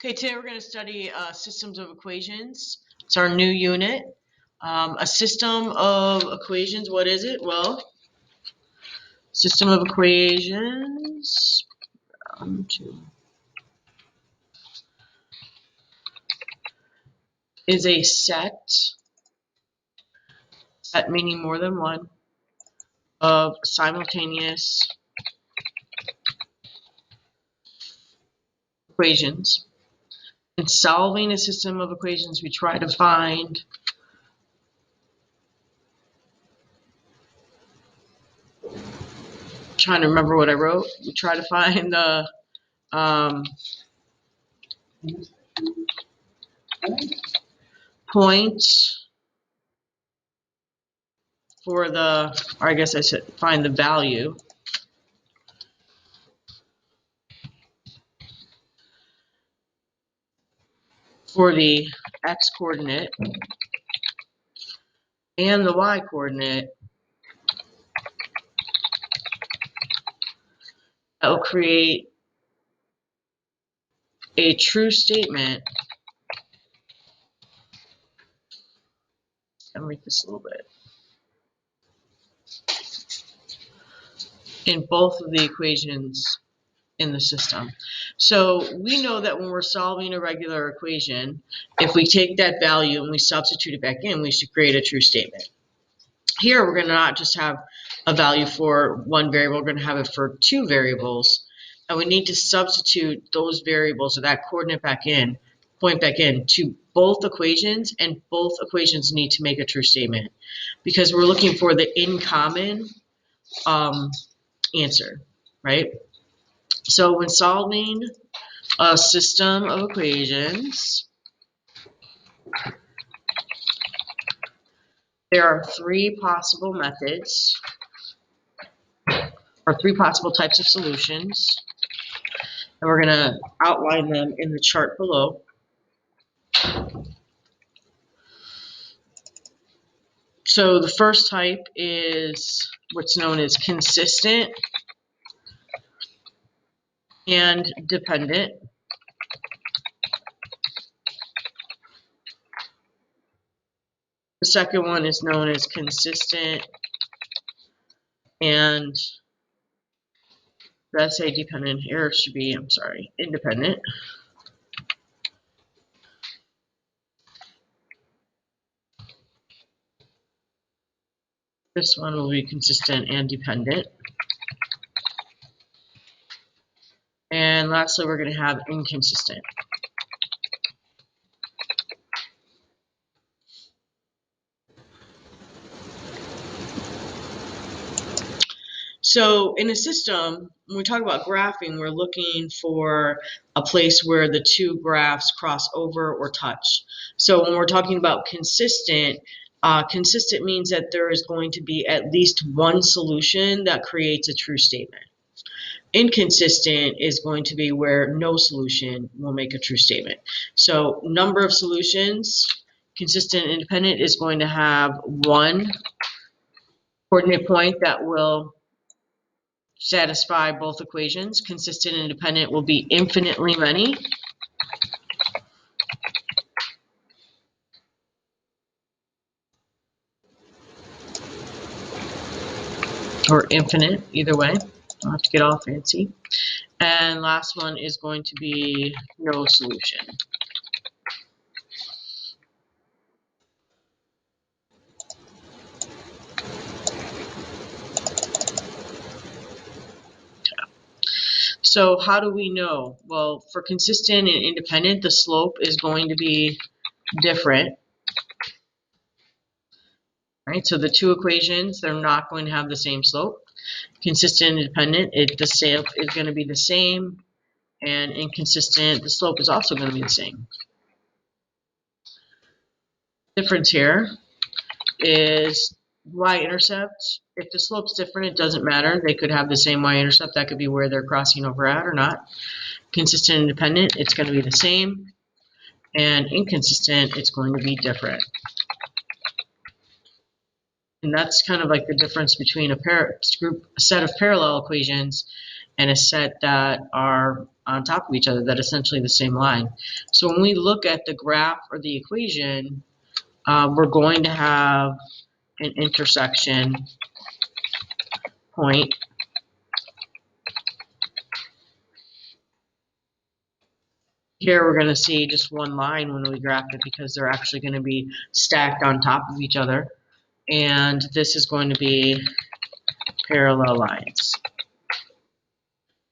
Okay, today we're going to study systems of equations. It's our new unit. A system of equations, what is it? Well, system of equations is a set meaning more than one, of simultaneous equations. In solving a system of equations, we try to find trying to remember what I wrote. We try to find the points for or I guess I should find the value for the x-coordinate and the y-coordinate that will create a true statement. I'll read this a little bit. In both of the equations in the system. So we know that when we're solving a regular equation, if we take that value and we substitute it back in, we should create a true statement. Here we're going to not just have a value for one variable, we're going to have it for two variables. And we need to substitute those variables or that coordinate point back in to both equations, and both equations need to make a true statement because we're looking for the in common answer, right? So when solving a system of equations, there are three possible methods or three possible types of solutions, and we're going to outline them in the chart below. So the first type is what's known as consistent and dependent. The second one is known as consistent and, did I say dependent? Here it should be, I'm sorry, independent. This one will be consistent and dependent. And lastly, we're going to have inconsistent. So in a system, when we talk about graphing, we're looking for a place where the two graphs cross over or touch. So when we're talking about consistent, consistent means that there is going to be at least one solution that creates a true statement. Inconsistent is going to be where no solution will make a true statement. So number of solutions, consistent and independent is going to have one coordinate point that will satisfy both equations. Consistent and independent will be infinitely many. Or infinite, either way. Don't have to get all fancy. And last one is going to be no solution. So how do we know? Well, for consistent and independent, the slope is going to be different. Right? So the two equations, they're not going to have the same slope. Consistent and independent, the slope is going to be the same. And inconsistent, the slope is also going to be the same. Difference here is y-intercept. If the slope's different, it doesn't matter. They could have the same y-intercept. That could be where they're crossing over at or not. Consistent and independent, it's going to be the same. And inconsistent, it's going to be different. And that's kind of like the difference between a set of parallel equations and a set that are on top of each other, that essentially the same line. So when we look at the graph or the equation, we're going to have an intersection point. Here we're going to see just one line when we graph it because they're actually going to be stacked on top of each other. And this is going to be parallel lines.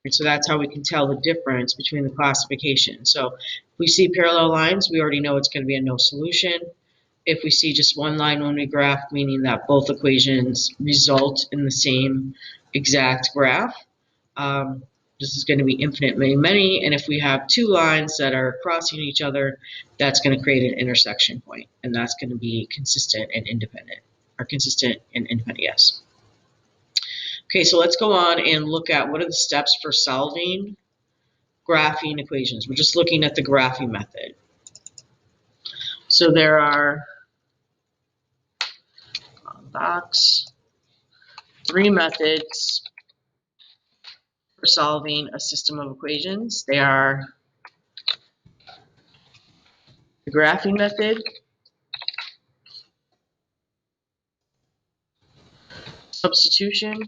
And so that's how we can tell the difference between the classification. So if we see parallel lines, we already know it's going to be a no solution. If we see just one line when we graph, meaning that both equations result in the same exact graph, this is going to be infinitely many. And if we have two lines that are crossing each other, that's going to create an intersection point, and that's going to be consistent and independent, or consistent and independent, yes. Okay, so let's go on and look at what are the steps for solving graphing equations. We're just looking at the graphing method. So there are three methods for solving a system of equations. They are the graphing method, substitution,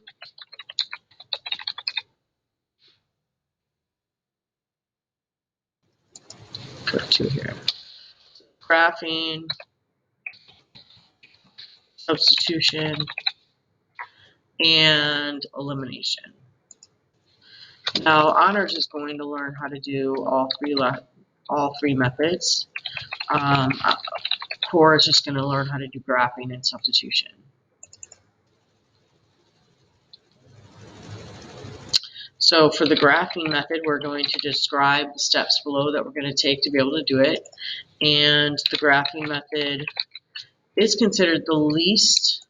put two here, graphing, substitution, and elimination. Now, Honors is going to learn how to do all three methods. Core is just going to learn how to do graphing and substitution. So for the graphing method, we're going to describe the steps below that we're going to take to be able to do it. And the graphing method is considered the least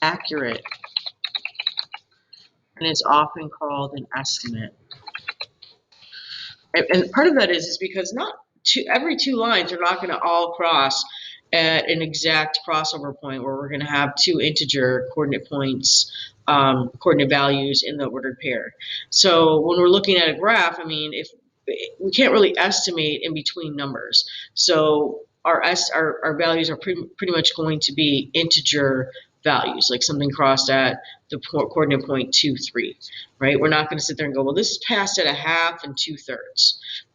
accurate, and it's often called an estimate. And part of that is because every two lines are not going to all cross at an exact crossover point where we're going to have two integer coordinate points, coordinate values in the ordered pair. So when we're looking at a graph, I mean, if we can't really estimate in between numbers, so our values are pretty much going to be integer values, like something crossed at the coordinate point 2, 3, right? We're not going to sit there and go, well, this is passed at a half and 2/3.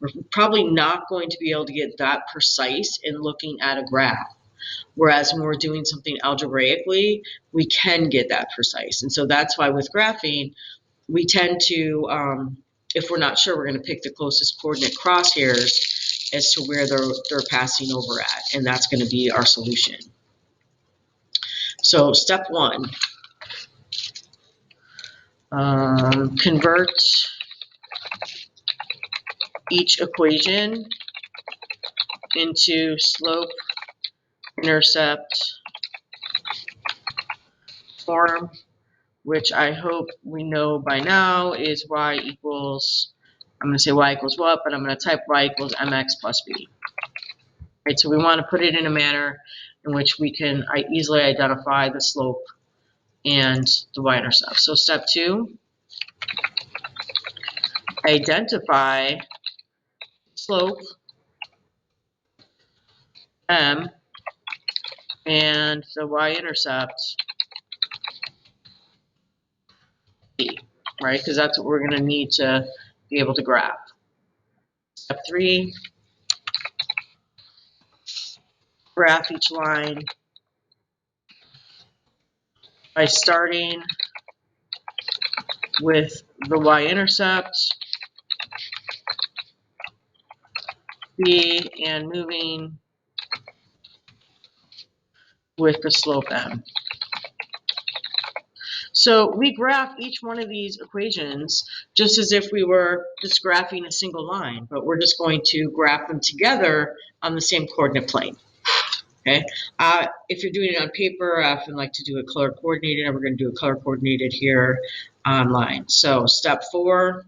We're probably not going to be able to get that precise in looking at a graph. Whereas when we're doing something algebraically, we can get that precise. And so that's why with graphing, we tend to, if we're not sure, we're going to pick the closest coordinate crosshairs as to where they're passing over at. And that's going to be our solution. So step one, convert each equation into slope intercept form, which I hope we know by now is y equals, I'm going to say y equals what, but I'm going to type y equals mx plus b. Right, so we want to put it in a manner in which we can easily identify the slope and the y-intercept. So step two, identify slope m and the y-intercept b, right? Because that's what we're going to need to be able to graph. Step three, graph each line by starting with the y-intercept b and moving with the slope m. So we graph each one of these equations just as if we were just graphing a single line, but we're just going to graph them together on the same coordinate plane. Okay. If you're doing it on paper, I often like to do it color coordinated, and we're going to do it color coordinated here online. So step four,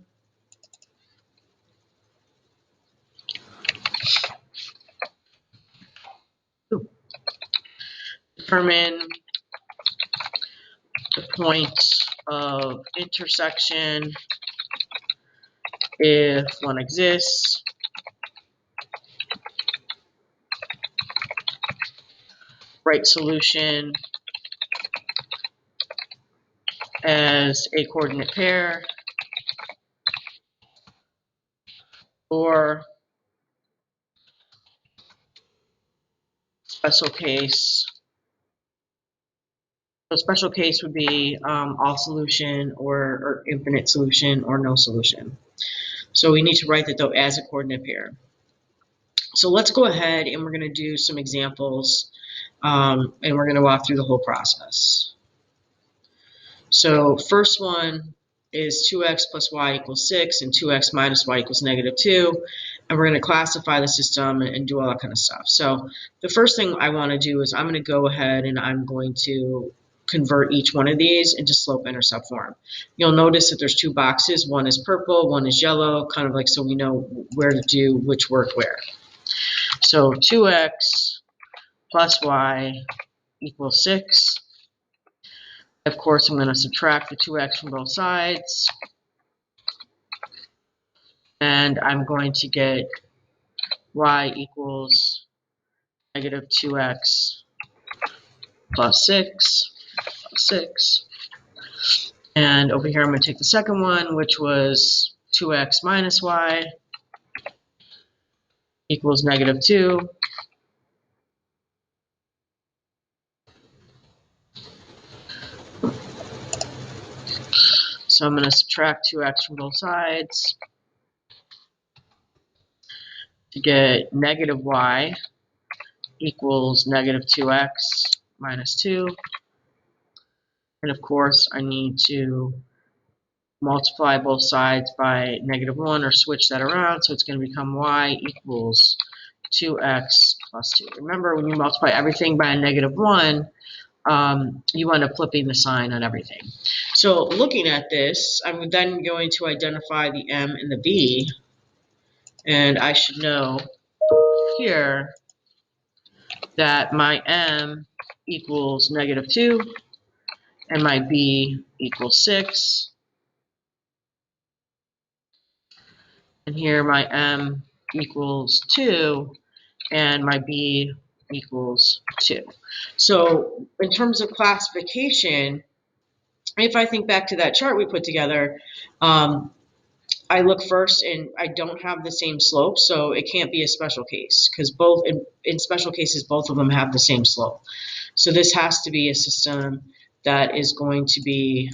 determine the point of intersection if one exists, write solution as a coordinate pair, or special case. So special case would be all solution or infinite solution or no solution. So we need to write that though as a coordinate pair. So let's go ahead and we're going to do some examples and we're going to walk through the whole process. So first one is 2x plus y equals 6 and 2x minus y equals negative 2. And we're going to classify the system and do all that kind of stuff. So the first thing I want to do is I'm going to go ahead and I'm going to convert each one of these into slope-intercept form. You'll notice that there's two boxes. One is purple, one is yellow, kind of like so we know where to do which work where. So 2x plus y equals 6. Of course, I'm going to subtract the 2x from both sides. And I'm going to get y equals negative 2x plus 6. And over here, I'm going to take the second one, which was 2x minus y equals negative 2. So I'm going to subtract 2x from both sides to get negative y equals negative 2x minus 2. And of course, I need to multiply both sides by negative 1 or switch that around. So it's going to become y equals 2x plus 2. Remember, when you multiply everything by a negative 1, you end up flipping the sign on everything. So looking at this, I'm then going to identify the m and the b. And I should know here that my m equals negative 2 and my b equals 6. And here my m equals 2 and my b equals 2. So in terms of classification, if I think back to that chart we put together, I look first and I don't have the same slope, so it can't be a special case because both in special cases, both of them have the same slope. So this has to be a system that is going to be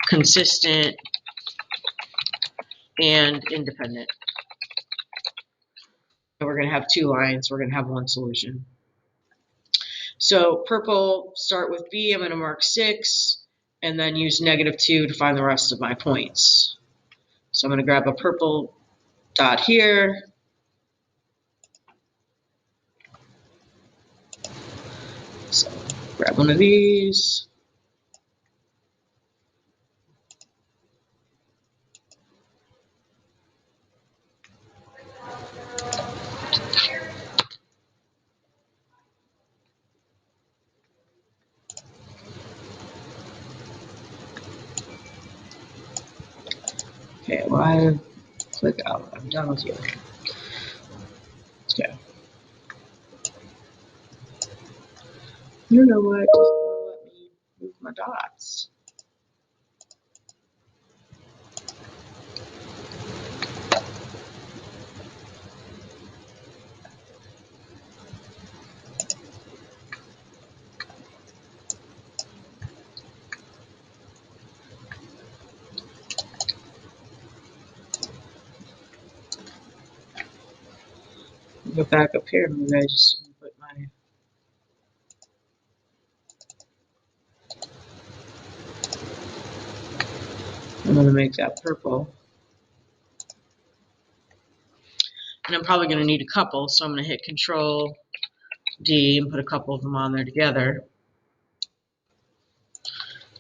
consistent and independent. And we're going to have two lines. We're going to have one solution. So purple, start with B. I'm going to mark 6 and then use negative 2 to find the rest of my points. So I'm going to grab a purple dot here. So grab one of these. Okay, well, I click out. I'm done with you. Okay. You know what? It doesn't want to let me move my dots. Go back up here. Maybe I just put my. I'm going to make that purple. And I'm probably going to need a couple, so I'm going to hit Control D and put a couple of them on there together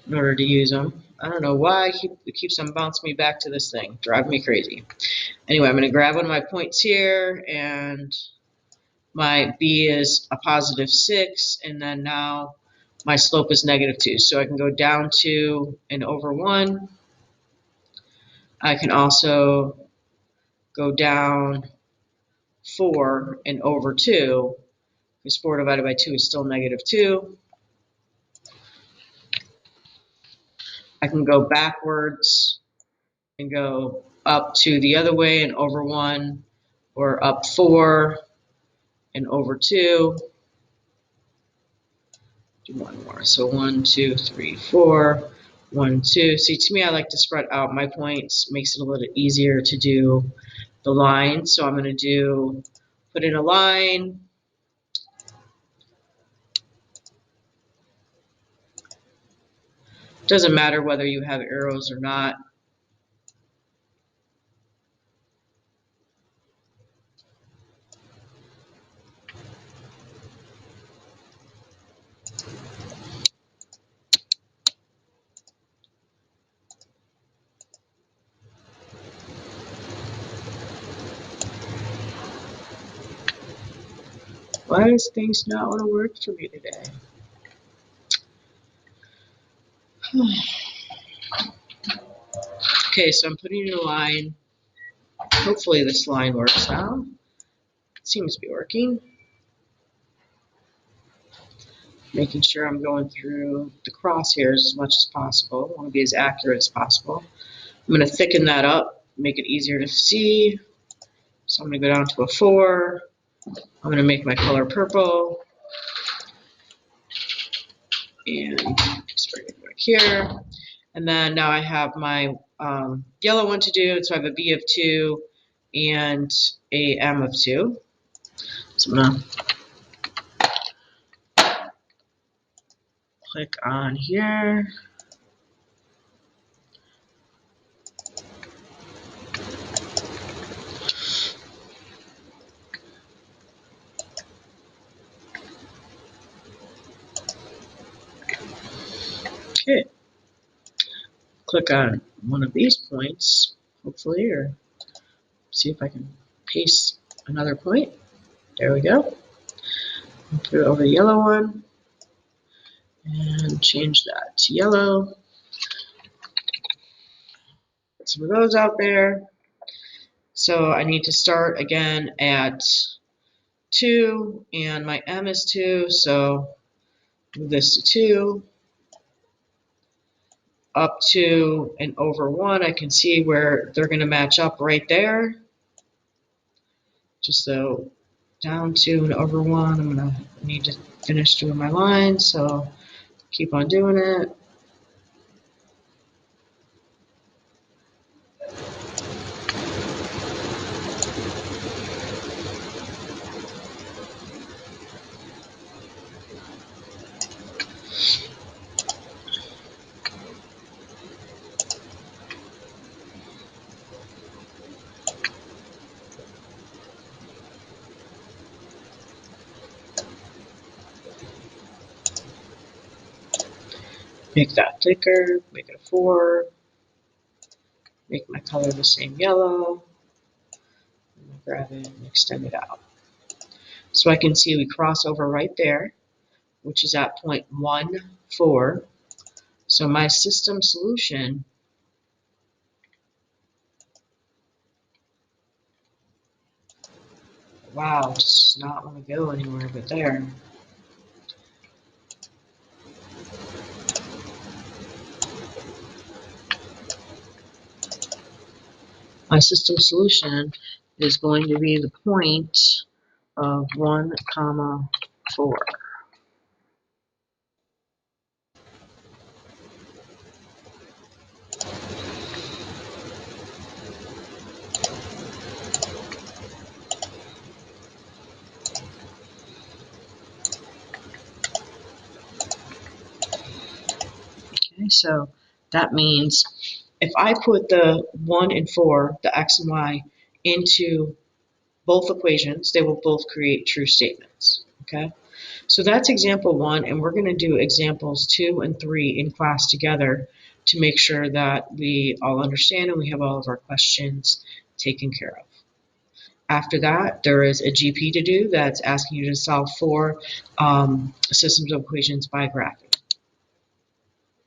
in order to use them. I don't know why it keeps on bouncing me back to this thing. Driving me crazy. Anyway, I'm going to grab one of my points here, and my B is a positive 6, and then now my slope is negative 2. So I can go down 2 and over 1. I can also go down 4 and over 2, because 4 divided by 2 is still -2. I can go backwards and go up 2 the other way and over 1, or up 4 and over 2. Do one more. So 1, 2, 3, 4. 1, 2. See, to me, I like to spread out my points. Makes it a little easier to do the line. So I'm going to put in a line. Doesn't matter whether you have arrows or not. Why does things not want to work for me today? Okay, so I'm putting in a line. Hopefully this line works out. It seems to be working. Making sure I'm going through the crosshairs as much as possible. I want to be as accurate as possible. I'm going to thicken that up, make it easier to see. So I'm going to go down to a 4. I'm going to make my color purple. And just bring it back here. And then now I have my yellow one to do. So I have a B of 2 and a M of 2. So I'm going to click on here. Okay. Click on one of these points, hopefully, or see if I can paste another point. There we go. Put it over the yellow one and change that to yellow. Put some of those out there. So I need to start again at 2, and my M is 2, so move this to 2. Up 2 and over 1, I can see where they're going to match up right there. Just so down 2 and over 1, I'm going to need to finish doing my line, so keep on doing it. Make that thicker, make it a 4, make my color the same yellow, grab it and extend it out. So I can see we cross over right there, which is at point 1, 4. So my system solution wow, does not want to go anywhere but there. My system solution is going to be the point of 1, 4. Okay, so that means if I put the 1 and 4, the x and y, into both equations, they will both create true statements. Okay, so that's example 1, and we're going to do examples 2 and 3 in class together to make sure that we all understand and we have all of our questions taken care of. After that, there is a GP to do that's asking you to solve 4 systems of equations by graphing.